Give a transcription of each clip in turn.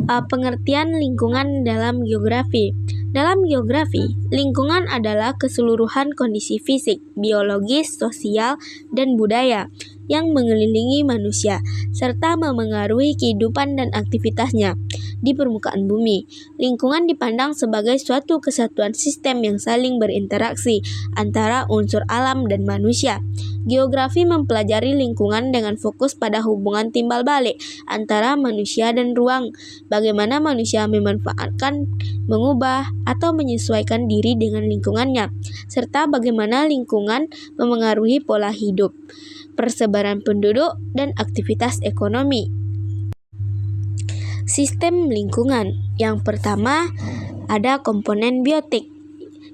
Pengertian lingkungan dalam geografi. Dalam geografi, lingkungan adalah keseluruhan kondisi fisik, biologis, sosial, dan budaya yang mengelilingi manusia, serta memengaruhi kehidupan dan aktivitasnya di permukaan bumi. Lingkungan dipandang sebagai suatu kesatuan sistem yang saling berinteraksi antara unsur alam dan manusia. Geografi mempelajari lingkungan dengan fokus pada hubungan timbal balik antara manusia dan ruang, bagaimana manusia memanfaatkan, mengubah, atau menyesuaikan diri dengan lingkungannya, serta bagaimana lingkungan memengaruhi pola hidup, persebaran penduduk, dan aktivitas ekonomi. Sistem lingkungan. Yang pertama, ada komponen biotik,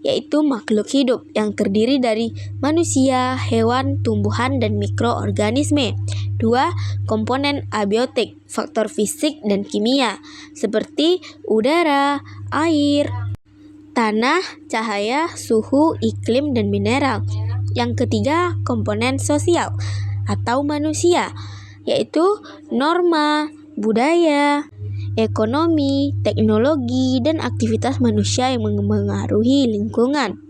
yaitu makhluk hidup yang terdiri dari manusia, hewan, tumbuhan, dan mikroorganisme. 2. Komponen abiotik, faktor fisik dan kimia, seperti udara, air, tanah, cahaya, suhu, iklim, dan mineral. Yang ketiga, komponen sosial atau manusia, yaitu norma, budaya, ekonomi, teknologi, dan aktivitas manusia yang memengaruhi lingkungan.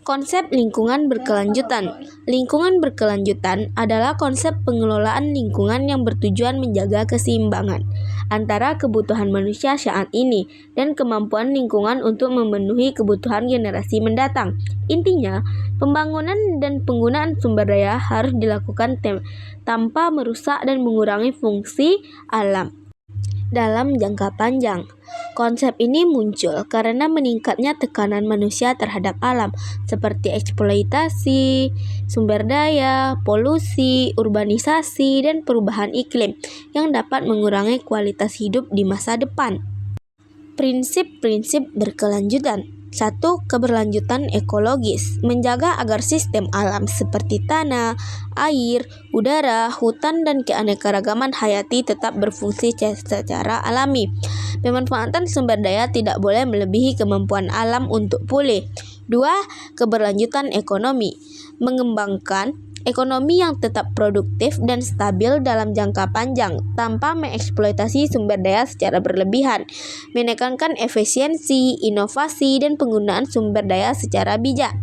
Konsep lingkungan berkelanjutan. Lingkungan berkelanjutan adalah konsep pengelolaan lingkungan yang bertujuan menjaga keseimbangan antara kebutuhan manusia saat ini dan kemampuan lingkungan untuk memenuhi kebutuhan generasi mendatang. Intinya, pembangunan dan penggunaan sumber daya harus dilakukan tanpa merusak dan mengurangi fungsi alam dalam jangka panjang. Konsep ini muncul karena meningkatnya tekanan manusia terhadap alam, seperti eksploitasi sumber daya, polusi, urbanisasi, dan perubahan iklim yang dapat mengurangi kualitas hidup di masa depan. Prinsip-prinsip berkelanjutan. 1. Keberlanjutan ekologis. Menjaga agar sistem alam seperti tanah, air, udara, hutan, dan keanekaragaman hayati tetap berfungsi secara alami. Pemanfaatan sumber daya tidak boleh melebihi kemampuan alam untuk pulih. 2. Keberlanjutan ekonomi. Mengembangkan ekonomi yang tetap produktif dan stabil dalam jangka panjang tanpa mengeksploitasi sumber daya secara berlebihan, menekankan efisiensi, inovasi, dan penggunaan sumber daya secara bijak.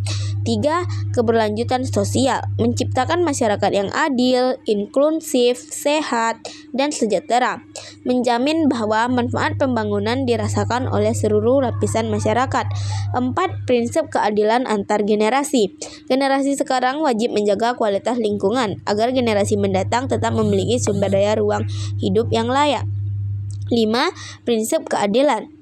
3. Keberlanjutan sosial. Menciptakan masyarakat yang adil, inklusif, sehat, dan sejahtera. Menjamin bahwa manfaat pembangunan dirasakan oleh seluruh lapisan masyarakat. 4. Prinsip keadilan antar generasi. Generasi sekarang wajib menjaga kualitas lingkungan agar generasi mendatang tetap memiliki sumber daya ruang hidup yang layak. 5. Prinsip keadilan.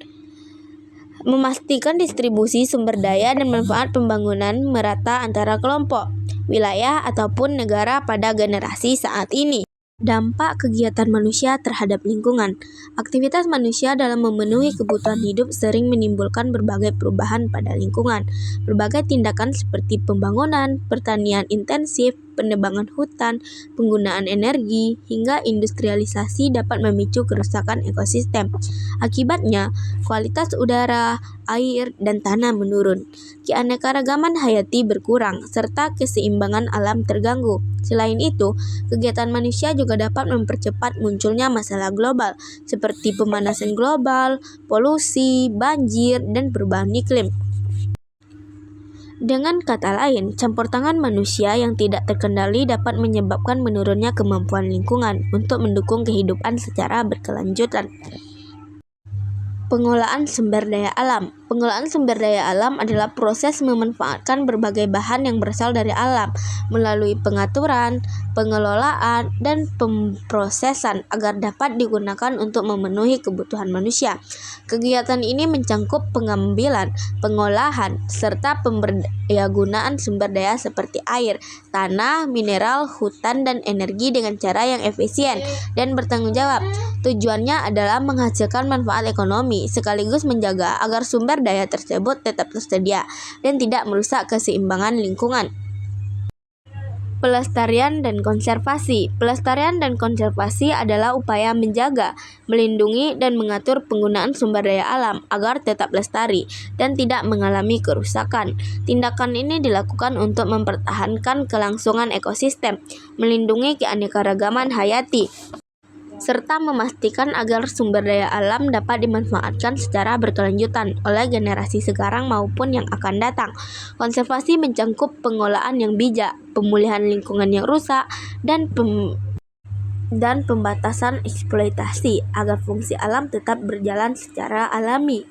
Memastikan distribusi sumber daya dan manfaat pembangunan merata antara kelompok, wilayah, ataupun negara pada generasi saat ini. Dampak kegiatan manusia terhadap lingkungan. Aktivitas manusia dalam memenuhi kebutuhan hidup sering menimbulkan berbagai perubahan pada lingkungan. Berbagai tindakan seperti pembangunan, pertanian intensif, penebangan hutan, penggunaan energi, hingga industrialisasi dapat memicu kerusakan ekosistem. Akibatnya, kualitas udara, air, dan tanah menurun. Keanekaragaman hayati berkurang, serta keseimbangan alam terganggu. Selain itu, kegiatan manusia juga dapat mempercepat munculnya masalah global, seperti pemanasan global, polusi, banjir, dan perubahan iklim. Dengan kata lain, campur tangan manusia yang tidak terkendali dapat menyebabkan menurunnya kemampuan lingkungan untuk mendukung kehidupan secara berkelanjutan. Pengolahan sumber daya alam. Pengolahan sumber daya alam adalah proses memanfaatkan berbagai bahan yang berasal dari alam melalui pengaturan, pengelolaan, dan pemrosesan agar dapat digunakan untuk memenuhi kebutuhan manusia. Kegiatan ini mencangkup pengambilan, pengolahan, serta pemberdayagunaan sumber daya seperti air, tanah, mineral, hutan, dan energi dengan cara yang efisien dan bertanggung jawab. Tujuannya adalah menghasilkan manfaat ekonomi sekaligus menjaga agar sumber daya tersebut tetap tersedia dan tidak merusak keseimbangan lingkungan. Pelestarian dan konservasi. Pelestarian dan konservasi adalah upaya menjaga, melindungi, dan mengatur penggunaan sumber daya alam agar tetap lestari dan tidak mengalami kerusakan. Tindakan ini dilakukan untuk mempertahankan kelangsungan ekosistem, melindungi keanekaragaman hayati, serta memastikan agar sumber daya alam dapat dimanfaatkan secara berkelanjutan oleh generasi sekarang maupun yang akan datang. Konservasi mencakup pengolahan yang bijak, pemulihan lingkungan yang rusak, dan pembatasan eksploitasi agar fungsi alam tetap berjalan secara alami.